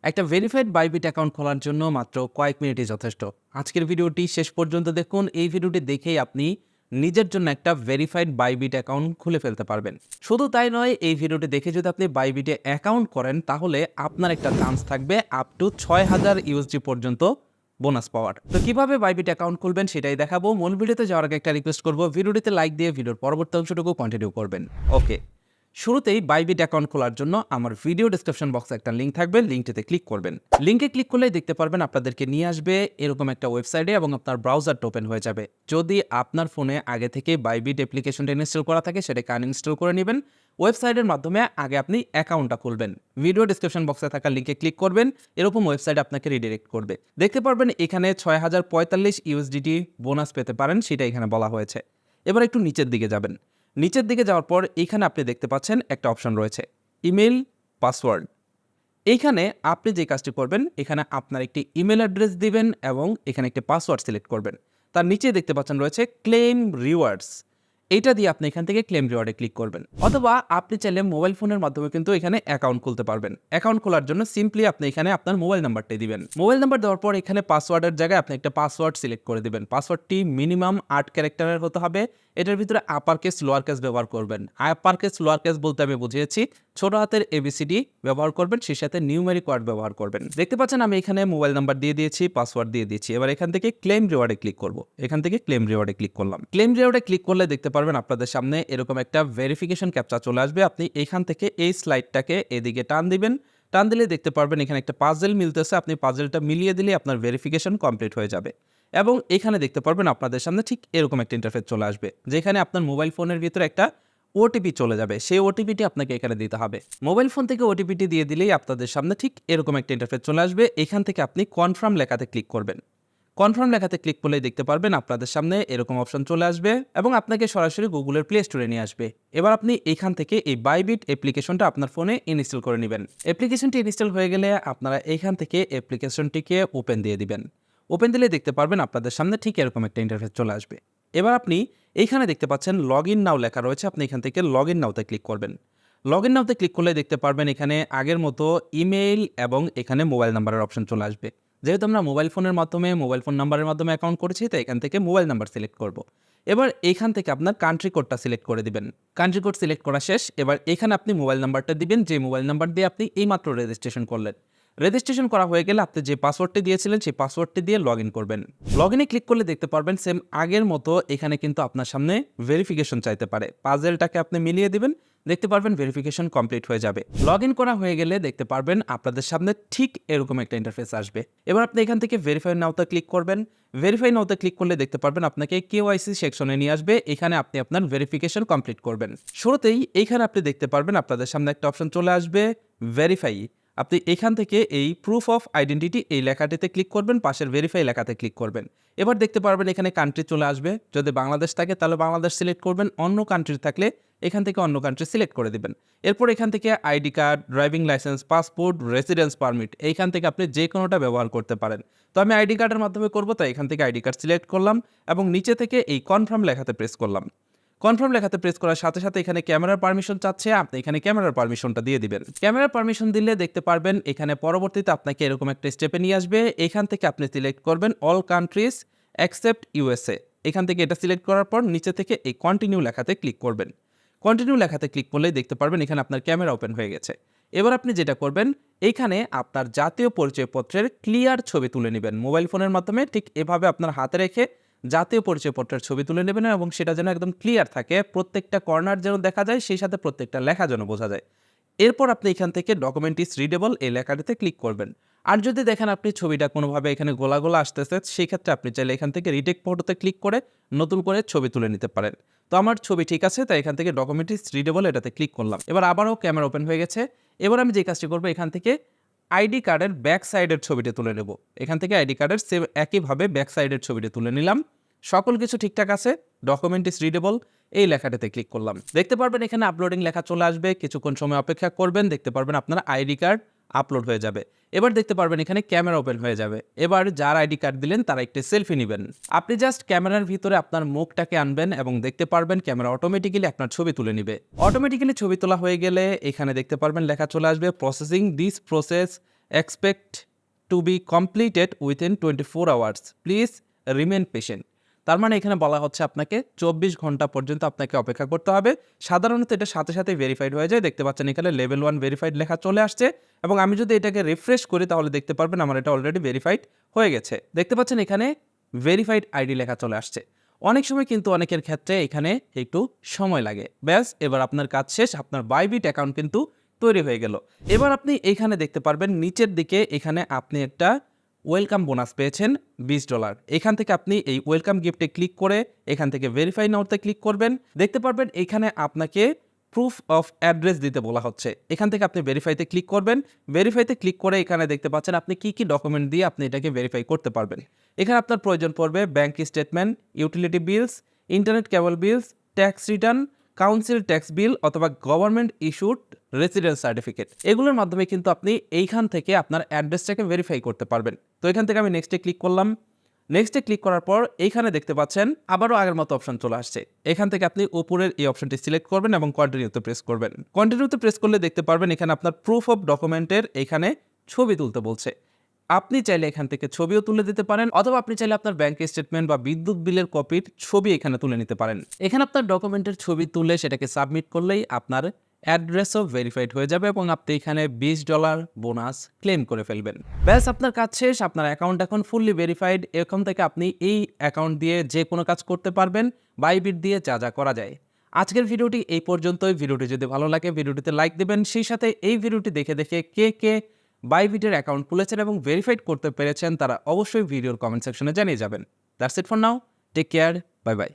একটা verified Bybit account খোলার জন্য মাত্র কয়েক মিনিটই যথেষ্ট। আজকের ভিডিওটি শেষ পর্যন্ত দেখুন। এই ভিডিওটি দেখেই আপনি নিজের জন্য একটা ভেরিফাইড বাইবিট অ্যাকাউন্ট খুলে ফেলতে পারবেন। শুধু তাই নয়, এই ভিডিওটি দেখে যদি আপনি বাইবিটে অ্যাকাউন্ট করেন তাহলে আপনার একটা চান্স থাকবে আপ টু ৬,০০০ ইউএসডি পর্যন্ত বোনাস পাওয়ার। তো কিভাবে বাইবিট অ্যাকাউন্ট খুলবেন সেটাই দেখাবো। মূল ভিডিওতে যাওয়ার আগে একটা রিকোয়েস্ট করব, ভিডিওটিতে লাইক দিয়ে ভিডিওর পরবর্তী অংশটুকু কন্টিনিউ করবেন। ওকে, শুরুতেই বাইবিট অ্যাকাউন্ট খোলার জন্য আমার ভিডিও ডেসক্রিপশন বক্সে একটা লিঙ্ক থাকবে, লিঙ্কটিতে ক্লিক করবেন। লিঙ্কে ক্লিক করলেই দেখতে পারবেন আপনাদেরকে নিয়ে আসবে এরকম একটা ওয়েবসাইটে এবং আপনার ব্রাউজারটা ওপেন হয়ে যাবে। যদি আপনার ফোনে আগে থেকে বাইবিট অ্যাপ্লিকেশনটা ইনস্টল করা থাকে সেটাকে আনইনস্টল করে নেবেন। ওয়েবসাইটের মাধ্যমে আগে আপনি অ্যাকাউন্টটা খুলবেন। ভিডিও ডেসক্রিপশন বক্সে থাকা লিঙ্কে ক্লিক করবেন, এরকম ওয়েবসাইট আপনাকে রিডিরেক্ট করবে। দেখতে পারবেন এখানে ৬,০৪৫ ইউএসডিটি বোনাস পেতে পারেন, সেটা এখানে বলা হয়েছে। এবার একটু নিচের দিকে যাবেন। নিচের দিকে যাওয়ার পর এখানে আপনি দেখতে পাচ্ছেন একটা অপশন রয়েছে ইমেল পাসওয়ার্ড। এইখানে আপনি যে কাজটি করবেন, এখানে আপনার একটি ইমেল অ্যাড্রেস দিবেন এবং এখানে একটি পাসওয়ার্ড সিলেক্ট করবেন। তার নিচে দেখতে পাচ্ছেন রয়েছে ক্লেম রিওয়ার্ডস। এইটা দিয়ে আপনি এখান থেকে ক্লেম রিওয়ার্ডে ক্লিক করবেন, অথবা আপনি চাইলে মোবাইল ফোনের মাধ্যমে কিন্তু এখানে অ্যাকাউন্ট খুলতে পারবেন। অ্যাকাউন্ট খোলার জন্য সিম্পলি আপনি এখানে আপনার মোবাইল নাম্বারটাই দিবেন। মোবাইল নাম্বার দেওয়ার পর এখানে পাসওয়ার্ডের জায়গায় আপনি একটা পাসওয়ার্ড সিলেক্ট করে দিবেন। পাসওয়ার্ডটি মিনিমাম 8 ক্যারেক্টারের হতে হবে। এটার ভিতরে আপার কেস লোয়ার কেস ব্যবহার করবেন। আপার কেস লোয়ার কেস বলতে আমি বুঝিয়েছি ছোট হাতের এবিসিডি ব্যবহার করবেন, সেই সাথে নিউমেরিক ওয়ার্ড ব্যবহার করবেন। দেখতে পাচ্ছেন আমি এখানে মোবাইল নাম্বার দিয়ে দিয়েছি, পাসওয়ার্ড দিয়ে দিয়েছি। এবার এখান থেকে ক্লেম রিওয়ার্ডে ক্লিক করব। এখান থেকে ক্লেম রিওয়ার্ডে ক্লিক করলাম। ক্লেম রিওয়ার্ডে ক্লিক করলে দেখতে পারবেন আপনাদের সামনে এরকম একটা ভেরিফিকেশন ক্যাপচা চলে আসবে। আপনি এখান থেকে এই স্লাইডটাকে এদিকে টান দিবেন। টান দিলে দেখতে পারবেন এখানে একটা পাজেল মিলতেছে। আপনি পাজেলটা মিলিয়ে দিলে আপনার ভেরিফিকেশন কমপ্লিট হয়ে যাবে। এবং এখানে দেখতে পারবেন আপনাদের সামনে ঠিক এরকম একটা ইন্টারফেস চলে আসবে, যেখানে আপনার মোবাইল ফোনের ভিতরে একটা ওটিপি চলে যাবে। সেই ওটিপিটি আপনাকে এখানে দিতে হবে। মোবাইল ফোন থেকে ওটিপিটি দিয়ে দিলেই আপনাদের সামনে ঠিক এরকম একটা ইন্টারফেস চলে আসবে। এখান থেকে আপনি কনফার্ম লেখাতে ক্লিক করবেন। কনফার্ম লেখাতে ক্লিক করলেই দেখতে পারবেন আপনাদের সামনে এরকম অপশন চলে আসবে এবং আপনাকে সরাসরি গুগলের প্লে স্টোরে নিয়ে আসবে। এবার আপনি এখান থেকে এই বাইবিট অ্যাপ্লিকেশনটা আপনার ফোনে ইনস্টল করে নেবেন। অ্যাপ্লিকেশনটি ইনস্টল হয়ে গেলে আপনারা এখান থেকে অ্যাপ্লিকেশনটিকে ওপেন দিয়ে দিবেন। ওপেন দিলে দেখতে পারবেন আপনাদের সামনে ঠিক এরকম একটা ইন্টারফেস চলে আসবে। এবার আপনি এইখানে দেখতে পাচ্ছেন লগ ইন নাও লেখা রয়েছে, আপনি এখান থেকে লগ ইন নাওতে ক্লিক করবেন। লগ ইন নাওতে ক্লিক করলে দেখতে পারবেন এখানে আগের মতো ইমেইল এবং এখানে মোবাইল নাম্বারের অপশন চলে আসবে। যেহেতু আমরা মোবাইল ফোনের মাধ্যমে মোবাইল ফোন নাম্বারের মাধ্যমে অ্যাকাউন্ট করেছি, তাই এখান থেকে মোবাইল নাম্বার সিলেক্ট করব। এবার এখান থেকে আপনার কান্ট্রি কোডটা সিলেক্ট করে দিবেন। কান্ট্রি কোড সিলেক্ট করা শেষ। এবার এখানে আপনি মোবাইল নাম্বারটা দিবেন, যে মোবাইল নাম্বার দিয়ে আপনি এইমাত্র রেজিস্ট্রেশন করলেন। রেজিস্ট্রেশন করা হয়ে গেলে আপনি যে পাসওয়ার্ডটি দিয়েছিলেন সেই পাসওয়ার্ডটি দিয়ে লগ ইন করবেন। লগ ইনে ক্লিক করলে দেখতে পারবেন সেম আগের মতো এখানে কিন্তু আপনার সামনে ভেরিফিকেশন চাইতে পারে। পাজেলটাকে আপনি মিলিয়ে দিবেন, দেখতে পারবেন ভেরিফিকেশন কমপ্লিট হয়ে যাবে। লগ ইন করা হয়ে গেলে দেখতে পারবেন আপনাদের সামনে ঠিক এরকম একটা ইন্টারফেস আসবে। এবার আপনি এখান থেকে ভেরিফাই নাওতে ক্লিক করবেন। ভেরিফাই নাওতে ক্লিক করলে দেখতে পারবেন আপনাকে কেওয়াইসি সেকশনে নিয়ে আসবে। এখানে আপনি আপনার ভেরিফিকেশন কমপ্লিট করবেন। শুরুতেই এইখানে আপনি দেখতে পারবেন আপনাদের সামনে একটা অপশন চলে আসবে ভেরিফাই। আপনি এখান থেকে এই প্রুফ অফ আইডেন্টিটি এই লেখাটিতে ক্লিক করবেন, পাশের ভেরিফাই লেখাতে ক্লিক করবেন। এবার দেখতে পারবেন এখানে কান্ট্রি চলে আসবে। যদি বাংলাদেশ থাকে তাহলে বাংলাদেশ সিলেক্ট করবেন, অন্য কান্ট্রি থাকলে এখান থেকে অন্য কান্ট্রি সিলেক্ট করে দিবেন। এরপর এখান থেকে ID card, driving licence, passport, residence permit এইখান থেকে আপনি যে কোনোটা ব্যবহার করতে পারেন। তো আমি আইডি কার্ডের মাধ্যমে করবো, তাই এখান থেকে আইডি কার্ড সিলেক্ট করলাম এবং নিচে থেকে এই কনফার্ম লেখাতে প্রেস করলাম। কনফার্ম লেখাতে প্রেস করার সাথে সাথে এখানে ক্যামেরার পারমিশন চাচ্ছে, আপনি এখানে ক্যামেরার পারমিশনটা দিয়ে দিবেন। ক্যামেরার পারমিশন দিলে দেখতে পারবেন এখানে পরবর্তীতে আপনাকে এরকম একটা স্টেপে নিয়ে আসবে। এখান থেকে আপনি সিলেক্ট করবেন অল কান্ট্রিজ এক্সেপ্ট ইউএসএ। এখান থেকে এটা সিলেক্ট করার পর নিচে থেকে এই কন্টিনিউ লেখাতে ক্লিক করবেন। কন্টিনিউ লেখাতে ক্লিক করলেই দেখতে পারবেন এখানে আপনার ক্যামেরা ওপেন হয়ে গেছে। এবার আপনি যেটা করবেন, এইখানে আপনার জাতীয় পরিচয়পত্রের ক্লিয়ার ছবি তুলে নেবেন মোবাইল ফোনের মাধ্যমে। ঠিক এভাবে আপনার হাতে রেখে জাতীয় পরিচয়পত্রের ছবি তুলে নেবেন এবং সেটা যেন একদম ক্লিয়ার থাকে, প্রত্যেকটা কর্নার যেন দেখা যায়, সেই সাথে প্রত্যেকটা লেখা যেন বোঝা যায়। এরপর আপনি এখান থেকে ডকুমেন্ট ইজ রিডেবল এই লেখাটিতে ক্লিক করবেন। আর যদি দেখেন আপনি ছবিটা কোনোভাবে এখানে গোলা গোলা আসতেছে, সেই ক্ষেত্রে আপনি চাইলে এখান থেকে রিটেক ফটোতে ক্লিক করে নতুন করে ছবি তুলে নিতে পারেন। তো আমার ছবি ঠিক আছে, তাই এখান থেকে ডকুমেন্ট ইজ রিডেবল এটাতে ক্লিক করলাম। এবার আবারও ক্যামেরা ওপেন হয়ে গেছে। এবার আমি যে কাজটি করবো, এখান থেকে আইডি কার্ডের ব্যাক সাইডের ছবিটা তুলে নেব। এখান থেকে আইডি কার্ডের সেম একইভাবে ব্যাক সাইডের ছবিটা তুলে নিলাম। সকল কিছু ঠিকঠাক আছে, ডকুমেন্ট ইজ রিডেবল এই লেখাটাতে ক্লিক করলাম। দেখতে পারবেন এখানে আপলোডিং লেখা চলে আসবে। কিছুক্ষণ সময় অপেক্ষা করবেন, দেখতে পারবেন আপনার আইডি কার্ড আপলোড হয়ে যাবে। এবার দেখতে পারবেন এখানে ক্যামেরা ওপেন হয়ে যাবে। এবার যার আইডি কার্ড দিলেন তারা একটি সেলফি নেবেন। আপনি জাস্ট ক্যামেরার ভিতরে আপনার মুখটাকে আনবেন এবং দেখতে পারবেন ক্যামেরা অটোমেটিক্যালি আপনার ছবি তুলে নেবে। অটোমেটিক্যালি ছবি তোলা হয়ে গেলে এখানে দেখতে পারবেন লেখা চলে আসবে processing this process expect to be completed within 24 hours, please remain patient. তার মানে এখানে বলা হচ্ছে আপনাকে 24 ঘন্টা পর্যন্ত আপনাকে অপেক্ষা করতে হবে। সাধারণত এটা সাথে সাথে ভেরিফাইড হয়ে যায়। দেখতে পাচ্ছেন এখানে লেভেল 1 ভেরিফাইড লেখা চলে আসছে এবং আমি যদি এটাকে রিফ্রেশ করি তাহলে দেখতে পারবেন আমার এটা অলরেডি ভেরিফাইড হয়ে গেছে। দেখতে পাচ্ছেন এখানে ভেরিফাইড আইডি লেখা চলে আসছে। অনেক সময় কিন্তু অনেকের ক্ষেত্রে এখানে একটু সময় লাগে। ব্যাস, এবার আপনার কাজ শেষ, আপনার বাইবিট অ্যাকাউন্ট কিন্তু তৈরি হয়ে গেল। এবার আপনি এইখানে দেখতে পারবেন নিচের দিকে এখানে আপনি একটা ওয়েলকাম বোনাস পেয়েছেন $20। এখান থেকে আপনি এই ওয়েলকাম গিফটে ক্লিক করে এখান থেকে ভেরিফাই নাওতে ক্লিক করবেন। দেখতে পারবেন এখানে আপনাকে প্রুফ অফ অ্যাড্রেস দিতে বলা হচ্ছে। এখান থেকে আপনি ভেরিফাইতে ক্লিক করবেন। ভেরিফাইতে ক্লিক করে এখানে দেখতে পাচ্ছেন আপনি কি কি ডকুমেন্ট দিয়ে আপনি এটাকে ভেরিফাই করতে পারবেন। এখানে আপনার প্রয়োজন পড়বে bank statement, utility bills, internet cable bills, tax return, council tax bill অথবা গভর্নমেন্ট ইস্যুড রেসিডেন্স সার্টিফিকেট। এগুলোর মাধ্যমে কিন্তু আপনি এইখান থেকে আপনার অ্যাড্রেসটাকে ভেরিফাই করতে পারবেন। তো এখান থেকে আমি নেক্সটে ক্লিক করলাম। নেক্সটে ক্লিক করার পর এইখানে দেখতে পাচ্ছেন আবারও আগের মতো অপশন চলে আসছে। এখান থেকে আপনি উপরের এই অপশনটি সিলেক্ট করবেন এবং কন্টিনিউতে প্রেস করবেন। কন্টিনিউতে প্রেস করলে দেখতে পারবেন এখানে আপনার প্রুফ অফ ডকুমেন্টের এখানে ছবি তুলতে বলছে। আপনি চাইলে এখান থেকে ছবিও তুলে দিতে পারেন অথবা আপনি চাইলে আপনার ব্যাংক স্টেটমেন্ট বা বিদ্যুৎ বিলের কপির ছবি এখানে তুলে নিতে পারেন। এখানে আপনার ডকুমেন্টের ছবি তুলে সেটাকে সাবমিট করলেই আপনার অ্যাড্রেসও ভেরিফাইড হয়ে যাবে এবং আপনি এখানে $20 বোনাস ক্লেম করে ফেলবেন। ব্যাস, আপনার কাজ শেষ, আপনার অ্যাকাউন্ট এখন ফুললি ভেরিফাইড। এরকম থেকে আপনি এই অ্যাকাউন্ট দিয়ে যে কোনো কাজ করতে পারবেন বাইবিট দিয়ে যা যা করা যায়। আজকের ভিডিওটি এই পর্যন্তই। ভিডিওটি যদি ভালো লাগে ভিডিওটিতে লাইক দেবেন। সেই সাথে এই ভিডিওটি দেখে দেখে কে বাইবিটের অ্যাকাউন্ট খুলেছেন এবং ভেরিফাইড করতে পেরেছেন তারা অবশ্যই ভিডিওর কমেন্ট সেকশনে জানিয়ে যাবেন। That's it for now, take care, bye by.